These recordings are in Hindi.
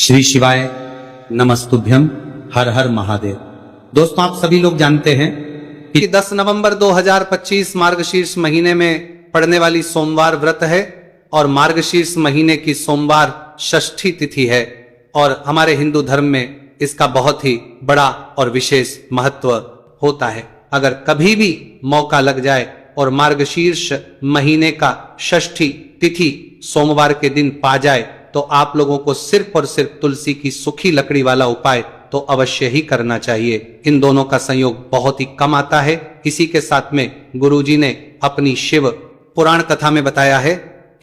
श्री शिवाय नमस्तुभ्यम, हर हर महादेव। दोस्तों, आप सभी लोग जानते हैं कि 10 नवंबर 2025 मार्गशीर्ष महीने में पड़ने वाली सोमवार व्रत है और मार्गशीर्ष महीने की सोमवार षष्ठी तिथि है और हमारे हिंदू धर्म में इसका बहुत ही बड़ा और विशेष महत्व होता है। अगर कभी भी मौका लग जाए और मार्गशीर्ष महीने का षष्ठी तिथि सोमवार के दिन पा जाए तो आप लोगों को सिर्फ और सिर्फ तुलसी की सूखी लकड़ी वाला उपाय तो अवश्य ही करना चाहिए। इन दोनों का संयोग बहुत ही कम आता है। इसी के साथ में गुरुजी ने अपनी शिव पुराण कथा में बताया है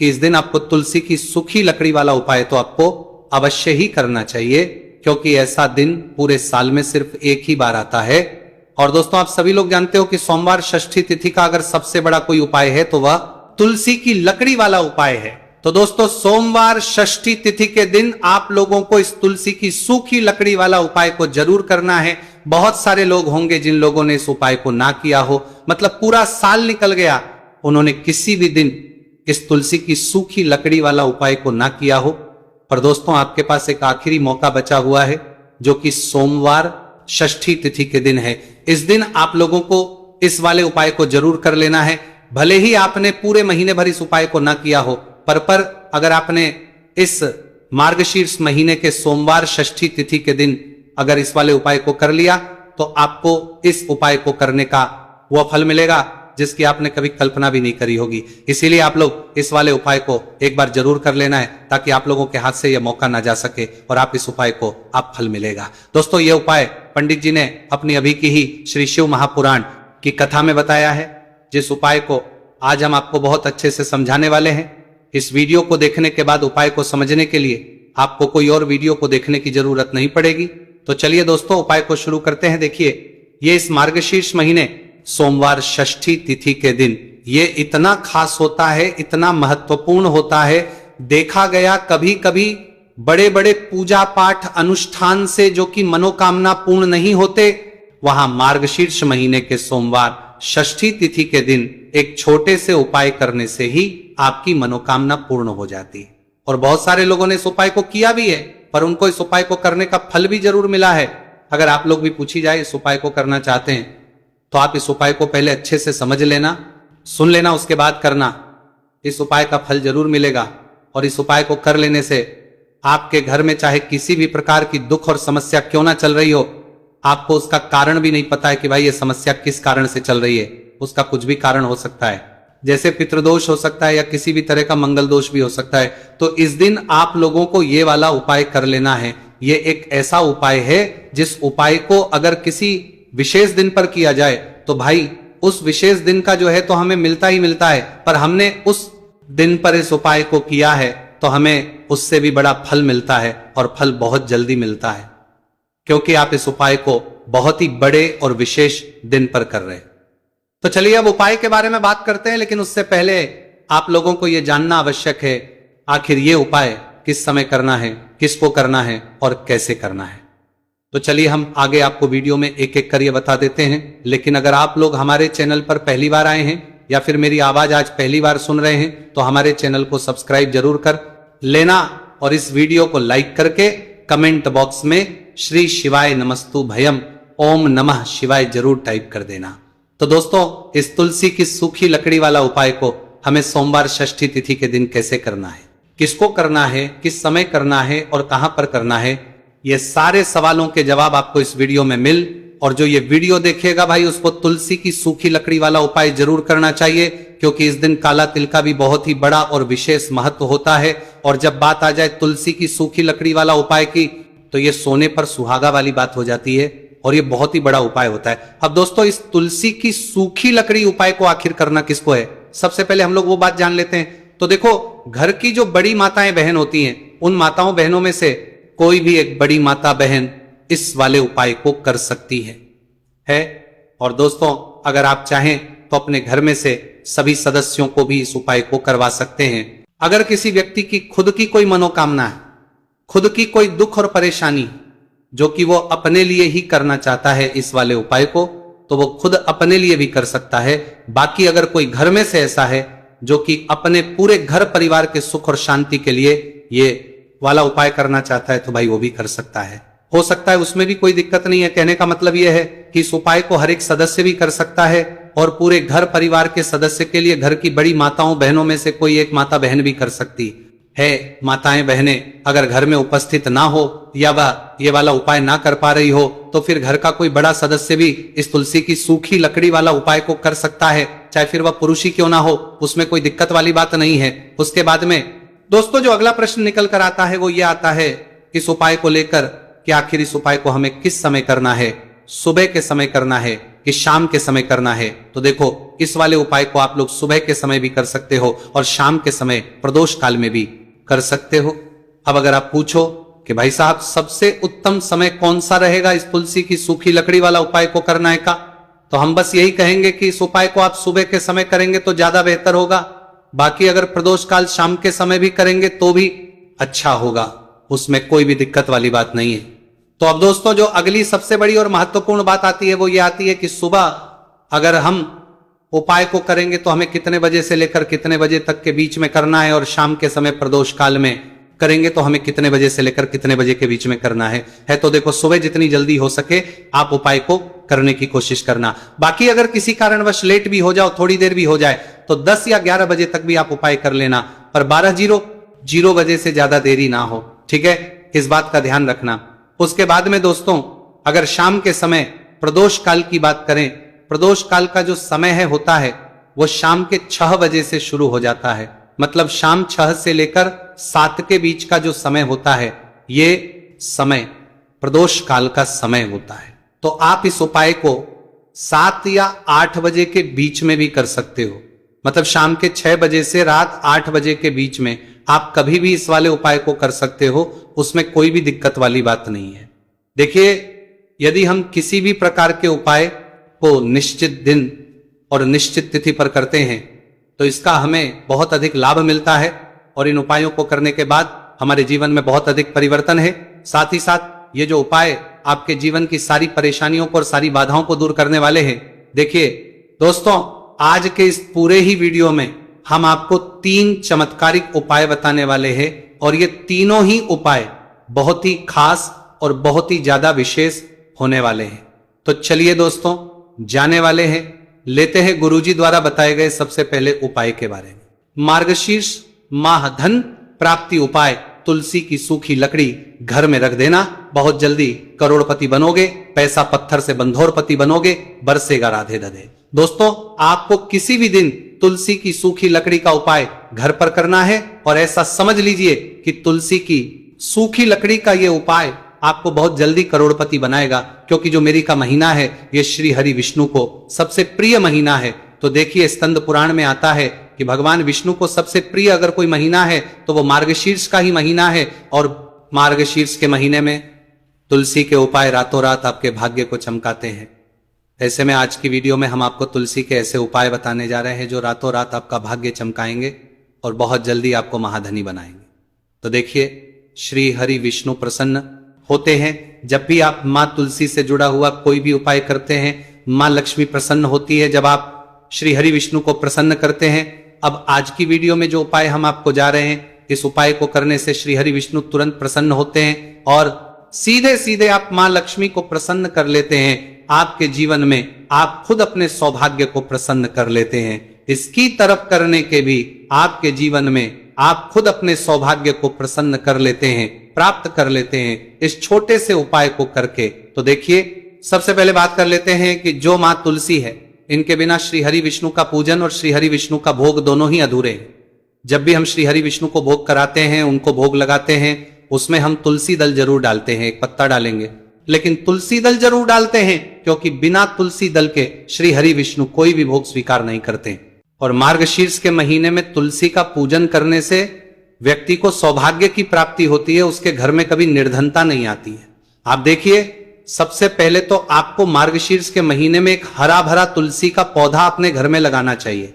कि इस दिन आपको तुलसी की सूखी लकड़ी वाला उपाय तो आपको अवश्य ही करना चाहिए, क्योंकि ऐसा दिन पूरे साल में सिर्फ एक ही बार आता है। और दोस्तों, आप सभी लोग जानते हो कि सोमवार षष्ठी तिथि का अगर सबसे बड़ा कोई उपाय है तो वह तुलसी की लकड़ी वाला उपाय है। तो दोस्तों, सोमवार षष्ठी तिथि के दिन आप लोगों को इस तुलसी की सूखी लकड़ी वाला उपाय को जरूर करना है। बहुत सारे लोग होंगे जिन लोगों ने इस उपाय को ना किया हो, मतलब पूरा साल निकल गया, उन्होंने किसी भी दिन इस तुलसी की सूखी लकड़ी वाला उपाय को ना किया हो। पर दोस्तों, आपके पास एक आखिरी मौका बचा हुआ है जो कि सोमवार षष्ठी तिथि के दिन है। इस दिन आप लोगों को इस वाले उपाय को जरूर कर लेना है। भले ही आपने पूरे महीने भर इस उपाय को ना किया हो, पर अगर आपने इस मार्गशीर्ष महीने के सोमवार षष्ठी तिथि के दिन अगर इस वाले उपाय को कर लिया तो आपको इस उपाय को करने का वह फल मिलेगा जिसकी आपने कभी कल्पना भी नहीं करी होगी। इसीलिए आप लोग इस वाले उपाय को एक बार जरूर कर लेना है ताकि आप लोगों के हाथ से यह मौका ना जा सके और आप इस उपाय को आप फल मिलेगा। दोस्तों, यह उपाय पंडित जी ने अपनी अभी की ही श्री शिव महापुराण की कथा में बताया है, जिस उपाय को आज हम आपको बहुत अच्छे से समझाने वाले हैं। इस वीडियो को देखने के बाद उपाय को समझने के लिए आपको कोई और वीडियो को देखने की जरूरत नहीं पड़ेगी। तो चलिए दोस्तों, उपाय को शुरू करते हैं। देखिए, ये इस मार्गशीर्ष महीने सोमवार षष्ठी तिथि के दिन ये इतना खास होता है, इतना महत्वपूर्ण होता है। देखा गया कभी कभी बड़े बड़े पूजा पाठ अनुष्ठान से जो कि मनोकामना पूर्ण नहीं होते, वहां मार्गशीर्ष महीने के सोमवार षष्ठी तिथि के दिन एक छोटे से उपाय करने से ही आपकी मनोकामना पूर्ण हो जाती है। और बहुत सारे लोगों ने इस उपाय को किया भी है, पर उनको इस उपाय को करने का फल भी जरूर मिला है। अगर आप लोग भी पूछी जाए इस उपाय को करना चाहते हैं तो आप इस उपाय को पहले अच्छे से समझ लेना, सुन लेना, उसके बाद करना। इस उपाय का फल जरूर मिलेगा और इस उपाय को कर लेने से आपके घर में चाहे किसी भी प्रकार की दुख और समस्या क्यों ना चल रही हो, आपको उसका कारण भी नहीं पता है कि भाई ये समस्या किस कारण से चल रही है। उसका कुछ भी कारण हो सकता है, जैसे पितृदोष हो सकता है या किसी भी तरह का मंगल दोष भी हो सकता है। तो इस दिन आप लोगों को ये वाला उपाय कर लेना है। ये एक ऐसा उपाय है जिस उपाय को अगर किसी विशेष दिन पर किया जाए तो भाई उस विशेष दिन का जो है तो हमें मिलता ही मिलता है, पर हमने उस दिन पर इस उपाय को किया है तो हमें उससे भी बड़ा फल मिलता है और फल बहुत जल्दी मिलता है, क्योंकि आप इस उपाय को बहुत ही बड़े और विशेष दिन पर कर रहे हैं। तो चलिए अब उपाय के बारे में बात करते हैं, लेकिन उससे पहले आप लोगों को यह जानना आवश्यक है आखिर ये उपाय किस समय करना है, किसको करना है और कैसे करना है। तो चलिए हम आगे आपको वीडियो में एक एक कर ये बता देते हैं। लेकिन अगर आप लोग हमारे चैनल पर पहली बार आए हैं या फिर मेरी आवाज आज पहली बार सुन रहे हैं तो हमारे चैनल को सब्सक्राइब जरूर कर लेना और इस वीडियो को लाइक करके कमेंट बॉक्स में श्री शिवाय नमस्तु भयम ओम नमः शिवाय जरूर टाइप कर देना। तो दोस्तों, इस तुलसी की सूखी लकड़ी वाला उपाय को हमें सोमवार षष्ठी तिथि के दिन कैसे करना है, किसको करना है, किस समय करना है और कहां पर करना है, ये सारे सवालों के जवाब आपको इस वीडियो में मिल। और जो ये वीडियो देखेगा भाई उसको तुलसी की सूखी लकड़ी वाला उपाय जरूर करना चाहिए, क्योंकि इस दिन काला तिल का भी बहुत ही बड़ा और विशेष महत्व होता है। और जब बात आ जाए तुलसी की सूखी लकड़ी वाला उपाय की तो ये सोने पर सुहागा वाली बात हो जाती है और ये बहुत ही बड़ा उपाय होता है। अब दोस्तों, इस तुलसी की सूखी लकड़ी उपाय को आखिर करना किसको है, सबसे पहले हम लोग वो बात जान लेते हैं। तो देखो, घर की जो बड़ी माताएं बहन होती हैं, उन माताओं बहनों में से कोई भी एक बड़ी माता बहन इस वाले उपाय को कर सकती है। और दोस्तों, अगर आप चाहें तो अपने घर में से सभी सदस्यों को भी इस उपाय को करवा सकते हैं। अगर किसी व्यक्ति की खुद की कोई मनोकामना है, खुद की कोई दुख और परेशानी जो कि वो अपने लिए ही करना चाहता है इस वाले उपाय को, तो वो खुद अपने लिए भी कर सकता है। बाकी अगर कोई घर में से ऐसा है जो कि अपने पूरे घर परिवार के सुख और शांति के लिए ये वाला उपाय करना चाहता है तो भाई वो भी कर सकता है, हो सकता है उसमें भी कोई दिक्कत नहीं है। कहने का मतलब यह है कि इस उपाय को हर एक सदस्य भी कर सकता है और पूरे घर परिवार के सदस्य के लिए घर की बड़ी माताओं बहनों में से कोई एक माता बहन भी कर सकती है। माताएं बहनें अगर घर में उपस्थित ना हो या वह ये वाला उपाय ना कर पा रही हो तो फिर घर का कोई बड़ा सदस्य भी इस तुलसी की सूखी लकड़ी वाला उपाय को कर सकता है, चाहे फिर वह पुरुष ही क्यों ना हो, उसमें कोई दिक्कत वाली बात नहीं है। उसके बाद में दोस्तों जो अगला प्रश्न निकल कर आता है वो ये आता है इस उपाय को लेकर कि आखिर इस उपाय को हमें किस समय करना है, सुबह के समय करना है कि शाम के समय करना है। तो देखो इस वाले उपाय को आप लोग सुबह के समय भी कर सकते हो और शाम के समय प्रदोष काल में भी कर सकते हो। अब अगर आप पूछो कि भाई साहब सबसे उत्तम समय कौन सा रहेगा इस तुलसी की सूखी लकड़ी वाला उपाय को करने का, तो हम बस यही कहेंगे कि इस उपाय को आप सुबह के समय करेंगे तो ज्यादा बेहतर होगा। बाकी अगर प्रदोष काल शाम के समय भी करेंगे तो भी अच्छा होगा, उसमें कोई भी दिक्कत वाली बात नहीं है। तो अब दोस्तों जो अगली सबसे बड़ी और महत्वपूर्ण बात आती है वो ये आती है कि सुबह अगर हम उपाय को करेंगे तो हमें कितने बजे से लेकर कितने बजे तक के बीच में करना है और शाम के समय प्रदोष काल में करेंगे तो हमें कितने बजे से लेकर कितने बजे के बीच में करना है। तो देखो सुबह जितनी जल्दी हो सके आप उपाय को करने की कोशिश करना। बाकी अगर किसी कारणवश लेट भी हो जाओ, थोड़ी देर भी हो जाए तो 10 या 11 बजे तक भी आप उपाय कर लेना, पर 12:00 बजे से ज्यादा देरी ना हो, ठीक है, इस बात का ध्यान रखना। उसके बाद में दोस्तों अगर शाम के समय प्रदोष काल की बात करें, प्रदोष काल का जो समय है होता है वो शाम के 6 बजे से शुरू हो जाता है, मतलब शाम 6 से लेकर 7 के बीच का जो समय होता है ये समय प्रदोष काल का समय होता है। तो आप इस उपाय को 7 या 8 बजे के बीच में भी कर सकते हो, मतलब शाम के 6 बजे से रात 8 बजे के बीच में आप कभी भी इस वाले उपाय को कर सकते हो, उसमें कोई भी दिक्कत वाली बात नहीं है। देखिए यदि हम किसी भी प्रकार के उपाय को निश्चित दिन और निश्चित तिथि पर करते हैं तो इसका हमें बहुत अधिक लाभ मिलता है और इन उपायों को करने के बाद हमारे जीवन में बहुत अधिक परिवर्तन है। साथ ही साथ ये जो उपाय आपके जीवन की सारी परेशानियों को और सारी बाधाओं को दूर करने वाले हैं। देखिए दोस्तों आज के इस पूरे ही वीडियो में हम आपको 3 चमत्कारिक उपाय बताने वाले हैं और ये तीनों ही उपाय बहुत ही खास और बहुत ही ज्यादा विशेष होने वाले हैं। तो चलिए दोस्तों जाने वाले हैं, लेते हैं गुरुजी द्वारा बताए गए सबसे पहले उपाय के बारे में। मार्गशीर्ष माह धन प्राप्ति उपाय, तुलसी की सूखी लकड़ी घर में रख देना, बहुत जल्दी करोड़पति बनोगे, पैसा पत्थर से बंधोरपति बनोगे, बरसेगा राधे धधे। दोस्तों आपको किसी भी दिन तुलसी की सूखी लकड़ी का उपाय घर पर करना है और ऐसा समझ लीजिए कि तुलसी की सूखी लकड़ी का यह उपाय आपको बहुत जल्दी करोड़पति बनाएगा, क्योंकि जो मेरी का महीना है ये श्री हरि विष्णु को सबसे प्रिय महीना है। तो देखिए स्कंद पुराण में आता है कि भगवान विष्णु को सबसे प्रिय अगर कोई महीना है तो वो मार्गशीर्ष का ही महीना है और मार्गशीर्ष के महीने में तुलसी के उपाय रातों रात आपके भाग्य को चमकाते हैं। ऐसे में आज की वीडियो में हम आपको तुलसी के ऐसे उपाय बताने जा रहे हैं जो रातों रात आपका भाग्य चमकाएंगे और बहुत जल्दी आपको महाधनी बनाएंगे। तो देखिए श्री हरि विष्णु प्रसन्न होते हैं। जब भी आप माँ तुलसी से जुड़ा हुआ कोई भी उपाय करते हैं माँ लक्ष्मी प्रसन्न होती है जब आप श्री हरि विष्णु को प्रसन्न करते हैं। अब आज की वीडियो में जो उपाय हम आपको जा रहे हैं, इस उपाय को करने से श्री हरि विष्णु तुरंत प्रसन्न होते हैं और सीधे सीधे आप माँ लक्ष्मी को प्रसन्न कर लेते हैं। आपके जीवन में आप खुद अपने सौभाग्य को प्रसन्न कर लेते हैं। इसकी तरफ करने के भी आपके जीवन में आप खुद अपने सौभाग्य को प्रसन्न कर लेते हैं, प्राप्त कर लेते हैं इस छोटे से उपाय को करके। तो देखिए सबसे पहले बात कर लेते हैं कि जो माँ तुलसी है इनके बिना श्री हरि विष्णु का पूजन और श्री हरि विष्णु का भोग दोनों ही अधूरे हैं। जब भी हम श्री हरि विष्णु को भोग कराते हैं, उनको भोग लगाते हैं, उसमें हम तुलसी दल जरूर डालते हैं, एक पत्ता डालेंगे, लेकिन तुलसी दल जरूर डालते हैं क्योंकि बिना तुलसी दल के श्री हरि विष्णु कोई भी भोग स्वीकार नहीं करते। और मार्गशीर्ष के महीने में तुलसी का पूजन करने से व्यक्ति को सौभाग्य की प्राप्ति होती है, उसके घर में कभी निर्धनता नहीं आती है। आप देखिए सबसे पहले तो आपको मार्गशीर्ष के महीने में एक हरा भरा तुलसी का पौधा अपने घर में लगाना चाहिए।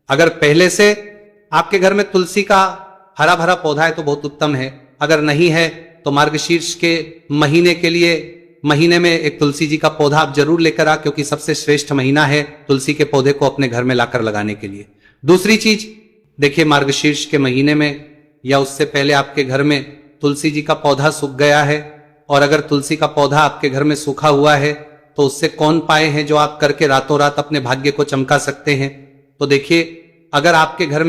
अगर पहले से आपके घर में तुलसी का हरा भरा पौधा है तो बहुत उत्तम है, अगर नहीं है तो मार्गशीर्ष के महीने के लिए महीने में एक तुलसी जी का पौधा आप जरूर लेकर आ, क्योंकि सबसे श्रेष्ठ महीना है तुलसी के पौधे को अपने घर में लाकर लगाने के लिए। दूसरी चीज देखिए मार्गशीर्ष के महीने में या उससे पहले आपके घर में तुलसी जी का पौधा सूख गया है, और अगर तुलसी का पौधा आपके घर में सूखा हुआ है तो उससे कौन पाए हैं जो आप करके रातों रात अपने भाग्य को चमका सकते हैं। तो देखिए, अगर आपके घर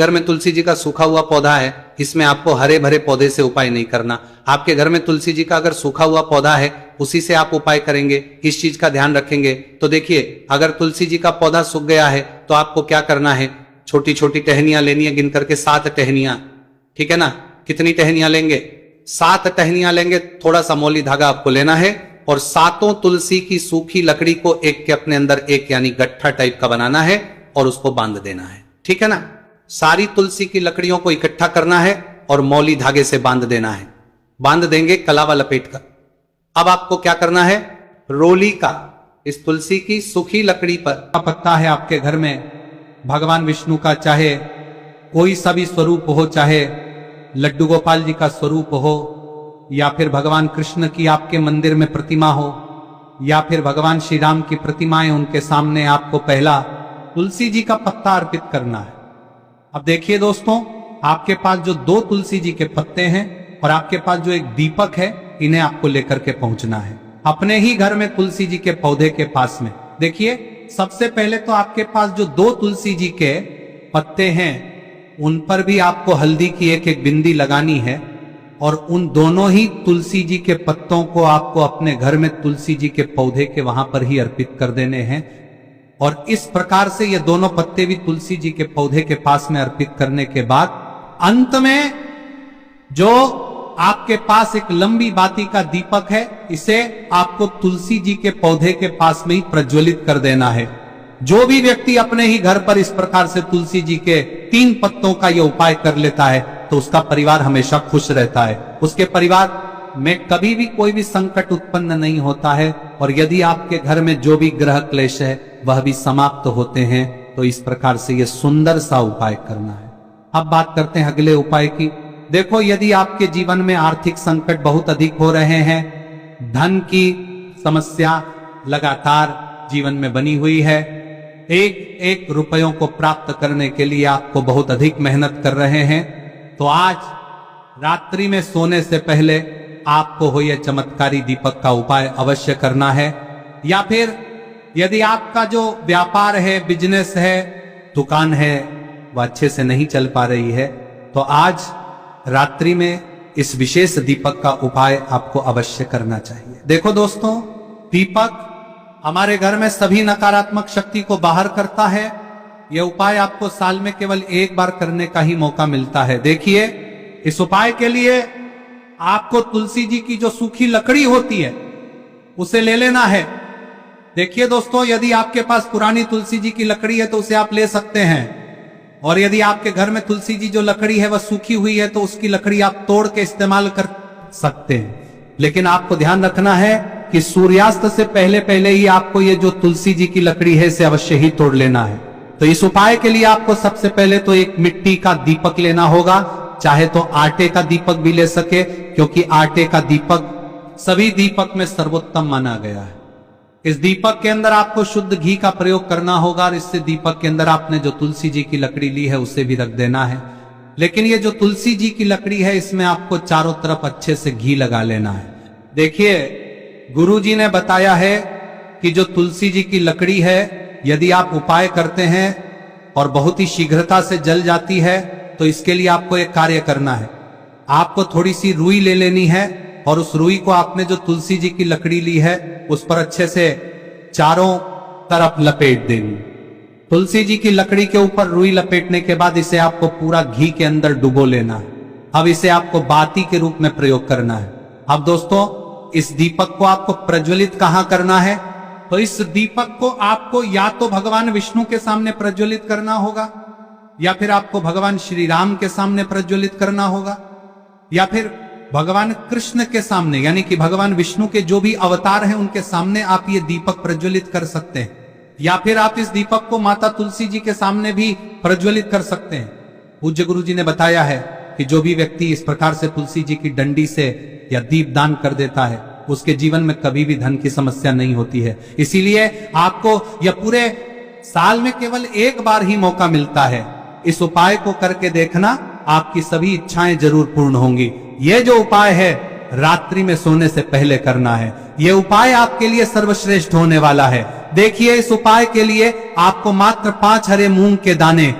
में तुलसी जी का सूखा हुआ पौधा है, इसमें आपको हरे भरे पौधे से उपाय नहीं करना। आपके घर में तुलसी जी का अगर सूखा हुआ पौधा है, उसी से आप उपाय करेंगे, इस चीज का ध्यान रखेंगे। तो देखिए, अगर तुलसी जी का पौधा सूख गया है तो आपको क्या करना है, छोटी छोटी टहनियां लेनी है, गिन करके 7 टहनियां, ठीक है ना। कितनी टहनियां लेंगे? 7 टहनियां लेंगे। थोड़ा सा मौली धागा आपको लेना है और 7 तुलसी की सूखी लकड़ी को एक के अपने अंदर एक यानी गट्ठा टाइप का बनाना है और उसको बांध देना है, ठीक है ना। सारी तुलसी की लकड़ियों को इकट्ठा करना है और मौली धागे से बांध देना है। बांध देंगे कलावा लपेट कर। अब आपको क्या करना है, रोली का इस तुलसी की सूखी लकड़ी पर पत्ता है आपके घर में, भगवान विष्णु का चाहे कोई सा भी स्वरूप हो, चाहे लड्डू गोपाल जी का स्वरूप हो, या फिर भगवान कृष्ण की आपके मंदिर में प्रतिमा हो, या फिर भगवान श्री राम की प्रतिमाएं, उनके सामने आपको पहला तुलसी जी का पत्ता अर्पित करना है। अब देखिए दोस्तों, आपके पास जो 2 तुलसी जी के पत्ते हैं और आपके पास जो एक दीपक है, इन्हें आपको लेकर के पहुंचना है अपने ही घर में तुलसी जी के पौधे के पास में। देखिए, सबसे पहले तो आपके पास जो 2 तुलसी जी के पत्ते हैं, उन पर भी आपको हल्दी की एक एक बिंदी लगानी है और उन दोनों ही तुलसी जी के पत्तों को आपको अपने घर में तुलसी जी के पौधे के वहां पर ही अर्पित कर देने हैं। और इस प्रकार से ये दोनों पत्ते भी तुलसी जी के पौधे के पास में अर्पित करने के बाद अंत में जो आपके पास एक लंबी बाती का दीपक है, इसे आपको तुलसी जी के पौधे के पास में ही प्रज्वलित कर देना है। जो भी व्यक्ति अपने ही घर पर इस प्रकार से तुलसी जी के 3 पत्तों का यह उपाय कर लेता है तो उसका परिवार हमेशा खुश रहता है, उसके परिवार में कभी भी कोई भी संकट उत्पन्न नहीं होता है, और यदि आपके घर में जो भी ग्रह क्लेश है वह भी समाप्त होते हैं। तो इस प्रकार से यह सुंदर सा उपाय करना है। अब बात करते हैं अगले उपाय की। देखो, यदि आपके जीवन में आर्थिक संकट बहुत अधिक हो रहे हैं, धन की समस्या लगातार जीवन में बनी हुई है, एक एक रुपयों को प्राप्त करने के लिए आपको बहुत अधिक मेहनत कर रहे हैं, तो आज रात्रि में सोने से पहले आपको हो यह चमत्कारी दीपक का उपाय अवश्य करना है। या फिर यदि आपका जो व्यापार है, बिजनेस है, दुकान है, वह अच्छे से नहीं चल पा रही है, तो आज रात्रि में इस विशेष दीपक का उपाय आपको अवश्य करना चाहिए। देखो दोस्तों, दीपक हमारे घर में सभी नकारात्मक शक्ति को बाहर करता है। यह उपाय आपको साल में केवल एक बार करने का ही मौका मिलता है। देखिए, इस उपाय के लिए आपको तुलसी जी की जो सूखी लकड़ी होती है उसे ले लेना है। देखिए दोस्तों, यदि आपके पास पुरानी तुलसी जी की लकड़ी है तो उसे आप ले सकते हैं, और यदि आपके घर में तुलसी जी जो लकड़ी है वह सूखी हुई है तो उसकी लकड़ी आप तोड़ के इस्तेमाल कर सकते हैं। लेकिन आपको ध्यान रखना है कि सूर्यास्त से पहले पहले ही आपको ये जो तुलसी जी की लकड़ी है इसे अवश्य ही तोड़ लेना है। तो इस उपाय के लिए आपको सबसे पहले तो एक मिट्टी का दीपक लेना होगा, चाहे तो आटे का दीपक भी ले सके, क्योंकि आटे का दीपक सभी दीपक में सर्वोत्तम माना गया है। इस दीपक के अंदर आपको शुद्ध घी का प्रयोग करना होगा, और इससे दीपक के अंदर आपने जो तुलसी जी की लकड़ी ली है उसे भी रख देना है। लेकिन ये जो तुलसी जी की लकड़ी है, इसमें आपको चारों तरफ अच्छे से घी लगा लेना है। देखिए, गुरु जी ने बताया है कि जो तुलसी जी की लकड़ी है, यदि आप उपाय करते हैं और बहुत ही शीघ्रता से जल जाती है, तो इसके लिए आपको एक कार्य करना है। आपको थोड़ी सी रुई ले लेनी है, और उस रुई को आपने जो तुलसी जी की लकड़ी ली है उस पर अच्छे से चारों तरफ लपेट देनी। तुलसी जी की लकड़ी के ऊपर रुई लपेटने के बाद इसे आपको पूरा घी के अंदर डुबो लेना है। अब इसे आपको बाती के रूप में प्रयोग करना है। अब दोस्तों, इस दीपक को आपको प्रज्वलित कहां करना है? तो इस दीपक को आपको या तो भगवान विष्णु के सामने प्रज्वलित करना होगा, या फिर आपको भगवान श्री राम के सामने प्रज्वलित करना होगा, या फिर भगवान कृष्ण के सामने, यानी कि भगवान विष्णु के जो भी अवतार हैं उनके सामने आप ये दीपक प्रज्वलित कर सकते हैं। या फिर आप इस दीपक को माता तुलसी जी के सामने भी प्रज्वलित कर सकते हैं। पूज्य गुरु जी ने बताया है कि जो भी व्यक्ति इस प्रकार से तुलसी जी की डंडी से या दीप दान कर देता है, उसके जीवन में कभी भी धन की समस्या नहीं होती है। इसीलिए आपको यह पूरे साल में केवल एक बार ही मौका मिलता है। इस उपाय को करके देखना, आपकी सभी इच्छाएं जरूर पूर्ण होंगी। ये जो उपाय है रात्रि में सोने से पहले करना है। ये उपाय आपके लिए सर्वश्रेष्ठ होने वाला है। देखिए, इस उपाय के लिए आपको मात्र 5 हरे मूंग के दाने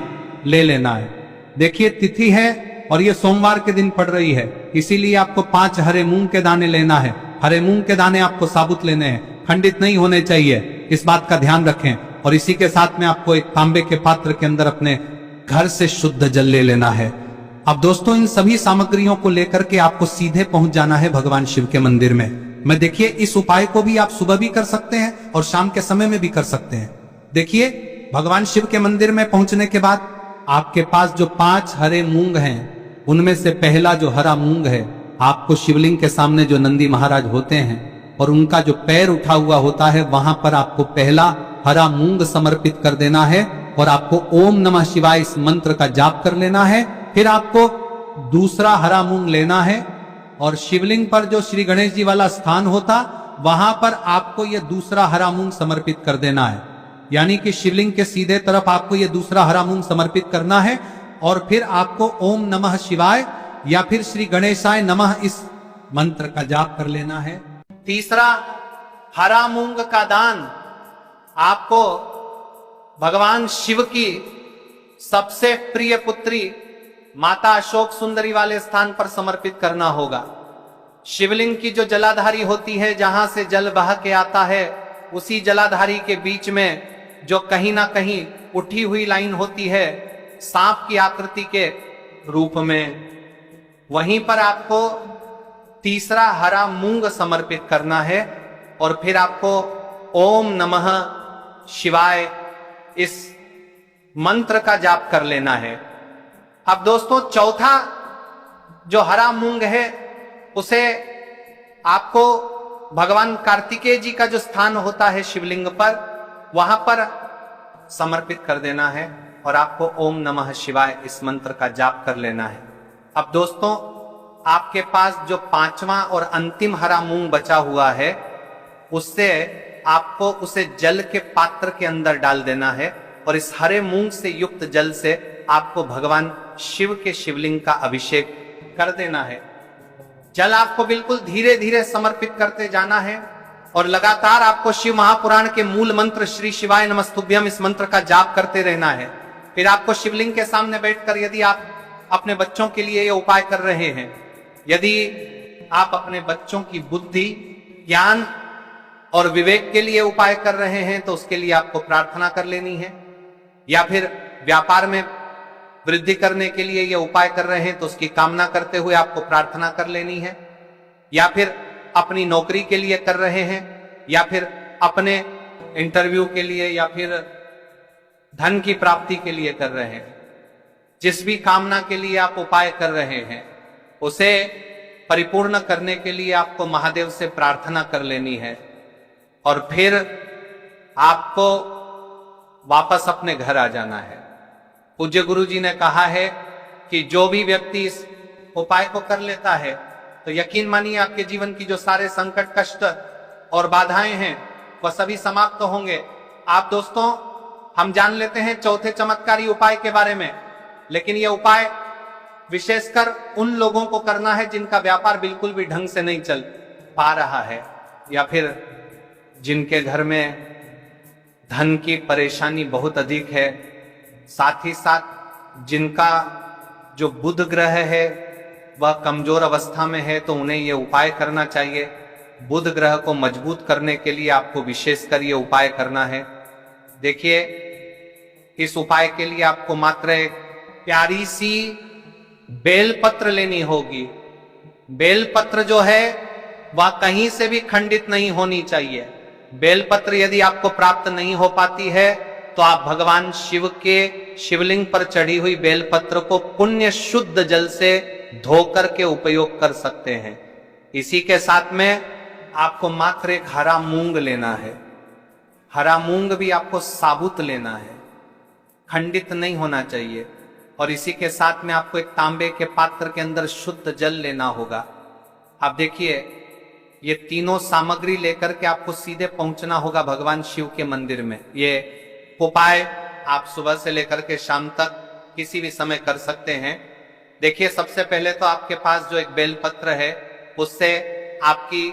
ले लेना है। देखिए, तिथि है और ये सोमवार के दिन पड़ रही है, इसीलिए आपको 5 हरे मूंग के दाने लेना है। हरे मूंग के दाने आपको साबुत लेने हैं, खंडित नहीं होने चाहिए, इस बात का ध्यान रखें। और इसी के साथ में आपको एक तांबे के पात्र के अंदर अपने घर से शुद्ध जल ले लेना है। अब दोस्तों, इन सभी सामग्रियों को लेकर के आपको सीधे पहुंच जाना है भगवान शिव के मंदिर में। देखिए, इस उपाय को भी आप सुबह भी कर सकते हैं और शाम के समय में भी कर सकते हैं। देखिए, भगवान शिव के मंदिर में पहुंचने के बाद आपके पास जो 5 हरे मूंग हैं, उनमें से पहला जो हरा मूंग है, आपको शिवलिंग के सामने जो नंदी महाराज होते हैं और उनका जो पैर उठा हुआ होता है, वहां पर आपको पहला हरा मूंग समर्पित कर देना है और आपको ओम नमः शिवाय इस मंत्र का जाप कर लेना है। फिर आपको दूसरा हरा मूंग लेना है और शिवलिंग पर जो श्री गणेश जी वाला स्थान होता, वहां पर आपको यह दूसरा हरा मूंग समर्पित कर देना है। यानी कि शिवलिंग के सीधे तरफ आपको यह दूसरा हरा मूंग समर्पित करना है और फिर आपको ओम नमः शिवाय या फिर श्री गणेशाय नमः इस मंत्र का जाप कर लेना है। तीसरा हरा मूंग का दान आपको भगवान शिव की सबसे प्रिय पुत्री माता अशोक सुंदरी वाले स्थान पर समर्पित करना होगा। शिवलिंग की जो जलाधारी होती है, जहां से जल बह के आता है, उसी जलाधारी के बीच में जो कहीं ना कहीं उठी हुई लाइन होती है सांप की आकृति के रूप में, वहीं पर आपको तीसरा हरा मूंग समर्पित करना है और फिर आपको ओम नमः शिवाय इस मंत्र का जाप कर लेना है। अब दोस्तों, चौथा जो हरा मूंग है उसे आपको भगवान कार्तिकेय जी का जो स्थान होता है शिवलिंग पर, वहां पर समर्पित कर देना है और आपको ओम नमः शिवाय इस मंत्र का जाप कर लेना है। अब दोस्तों, आपके पास जो 5वां और अंतिम हरा मूंग बचा हुआ है, उससे आपको उसे जल के पात्र के अंदर डाल देना है और इस हरे मूंग से युक्त जल से आपको भगवान शिव के शिवलिंग का अभिषेक कर देना है। जल आपको बिल्कुल धीरे धीरे समर्पित करते जाना है और लगातार आपको शिव महापुराण के मूल मंत्र श्री शिवाय नमस्तुभ्यम इस मंत्र का जाप करते रहना है। फिर आपको शिवलिंग के सामने बैठकर, यदि आप अपने बच्चों के लिए ये उपाय कर रहे हैं, यदि आप अपने बच्चों की बुद्धि, ज्ञान और विवेक के लिए उपाय कर रहे हैं, तो उसके लिए आपको प्रार्थना कर लेनी है। या फिर व्यापार में वृद्धि करने के लिए ये उपाय कर रहे हैं, तो उसकी कामना करते हुए आपको प्रार्थना कर लेनी है। या फिर अपनी नौकरी के लिए कर रहे हैं, या फिर अपने इंटरव्यू के लिए, या फिर धन की प्राप्ति के लिए कर रहे हैं, जिस भी कामना के लिए आप उपाय कर रहे हैं, उसे परिपूर्ण करने के लिए आपको महादेव से प्रार्थना कर लेनी है और फिर आपको वापस अपने घर आ जाना है। पूज्य गुरु जी ने कहा है कि जो भी व्यक्ति इस उपाय को कर लेता है, तो यकीन मानिए आपके जीवन की जो सारे संकट, कष्ट और बाधाएं हैं, वह सभी समाप्त होंगे। आप दोस्तों, हम जान लेते हैं चौथे चमत्कारी उपाय के बारे में, लेकिन यह उपाय विशेषकर उन लोगों को करना है जिनका व्यापार बिल्कुल भी ढंग से नहीं चल पा रहा है, या फिर जिनके घर में धन की परेशानी बहुत अधिक है, साथ ही साथ जिनका जो बुध ग्रह है वह कमजोर अवस्था में है, तो उन्हें यह उपाय करना चाहिए। बुध ग्रह को मजबूत करने के लिए आपको विशेषकर यह उपाय करना है। देखिए, इस उपाय के लिए आपको मात्र एक प्यारी सी बेलपत्र लेनी होगी। बेलपत्र जो है वह कहीं से भी खंडित नहीं होनी चाहिए। बेलपत्र यदि आपको प्राप्त नहीं हो पाती है, तो आप भगवान शिव के शिवलिंग पर चढ़ी हुई बेलपत्र को पुण्य शुद्ध जल से धोकर के उपयोग कर सकते हैं। इसी के साथ में आपको मात्र एक हरा मूंग लेना है। हरा मूंग भी आपको साबुत लेना है, खंडित नहीं होना चाहिए। और इसी के साथ में आपको एक तांबे के पात्र के अंदर शुद्ध जल लेना होगा। आप देखिए, ये तीनों सामग्री लेकर के आपको सीधे पहुंचना होगा भगवान शिव के मंदिर में। ये उपाय आप सुबह से लेकर के शाम तक किसी भी समय कर सकते हैं। देखिए, सबसे पहले तो आपके पास जो एक बेलपत्र है, उससे आपकी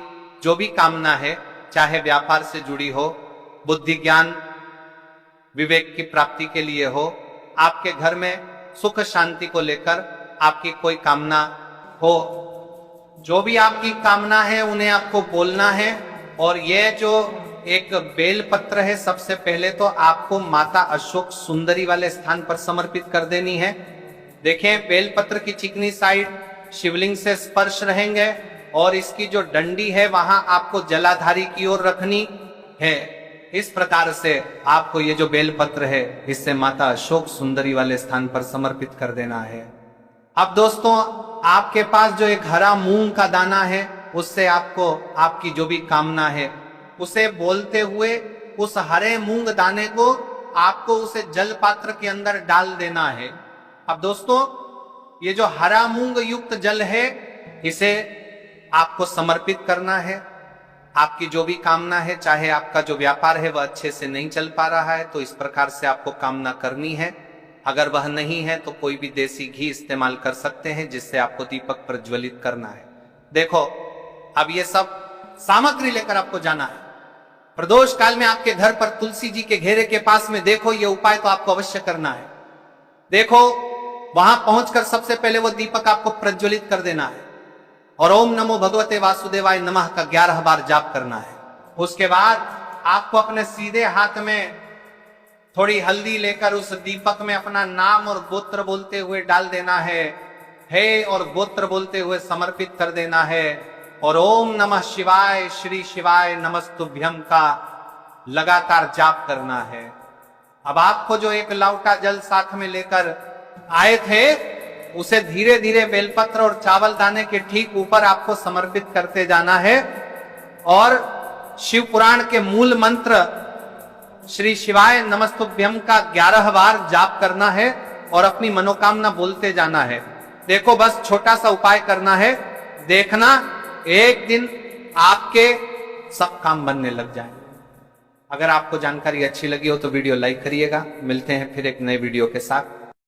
जो भी कामना है, चाहे व्यापार से जुड़ी हो, बुद्धि ज्ञान विवेक की प्राप्ति के लिए हो, आपके घर में सुख शांति को लेकर आपकी कोई कामना हो, जो भी आपकी कामना है उन्हें आपको बोलना है। और यह जो एक बेलपत्र है, सबसे पहले तो आपको माता अशोक सुंदरी वाले स्थान पर समर्पित कर देनी है। देखें, बेलपत्र की चिकनी साइड शिवलिंग से स्पर्श रहेंगे और इसकी जो डंडी है वहां आपको जलाधारी की ओर रखनी है। इस प्रकार से आपको ये जो बेलपत्र है, इससे माता अशोक सुंदरी वाले स्थान पर समर्पित कर देना है। अब दोस्तों, आपके पास जो एक हरा मूंग का दाना है, उससे आपको आपकी जो भी कामना है उसे बोलते हुए उस हरे मूंग दाने को आपको उसे जल पात्र के अंदर डाल देना है। अब दोस्तों, ये जो हरा मूंग युक्त जल है, इसे आपको समर्पित करना है। आपकी जो भी कामना है, चाहे आपका जो व्यापार है वह अच्छे से नहीं चल पा रहा है, तो इस प्रकार से आपको कामना करनी है। अगर वह नहीं है तो कोई भी देसी घी इस्तेमाल कर सकते हैं, जिससे आपको दीपक प्रज्वलित करना है। देखो, अब ये सब सामग्री लेकर आपको जाना है। प्रदोष काल में आपके घर पर तुलसी जी के घेरे के पास में देखो, ये उपाय तो आपको अवश्य करना है। देखो, वहां पहुंचकर सबसे पहले वो दीपक आपको प्रज्वलित कर देना है और ओम नमो भगवते वासुदेवाय नमः का 11 बार जाप करना है। उसके बाद आपको अपने सीधे हाथ में थोड़ी हल्दी लेकर उस दीपक में अपना नाम और गोत्र बोलते हुए डाल देना है, हे और गोत्र बोलते हुए समर्पित कर देना है और ओम नमः शिवाय श्री शिवाय नमस्तुभ्यम का लगातार जाप करना है। अब आपको जो एक लौटा जल साथ में लेकर आए थे, उसे धीरे धीरे बेलपत्र और चावल दाने के ठीक ऊपर आपको समर्पित करते जाना है और शिव पुराण के मूल मंत्र श्री शिवाय नमस्तुभ्यम का 11 बार जाप करना है और अपनी मनोकामना बोलते जाना है। देखो, बस छोटा सा उपाय करना है, देखना एक दिन आपके सब काम बनने लग जाए। अगर आपको जानकारी अच्छी लगी हो तो वीडियो लाइक करिएगा। मिलते हैं फिर एक नए वीडियो के साथ।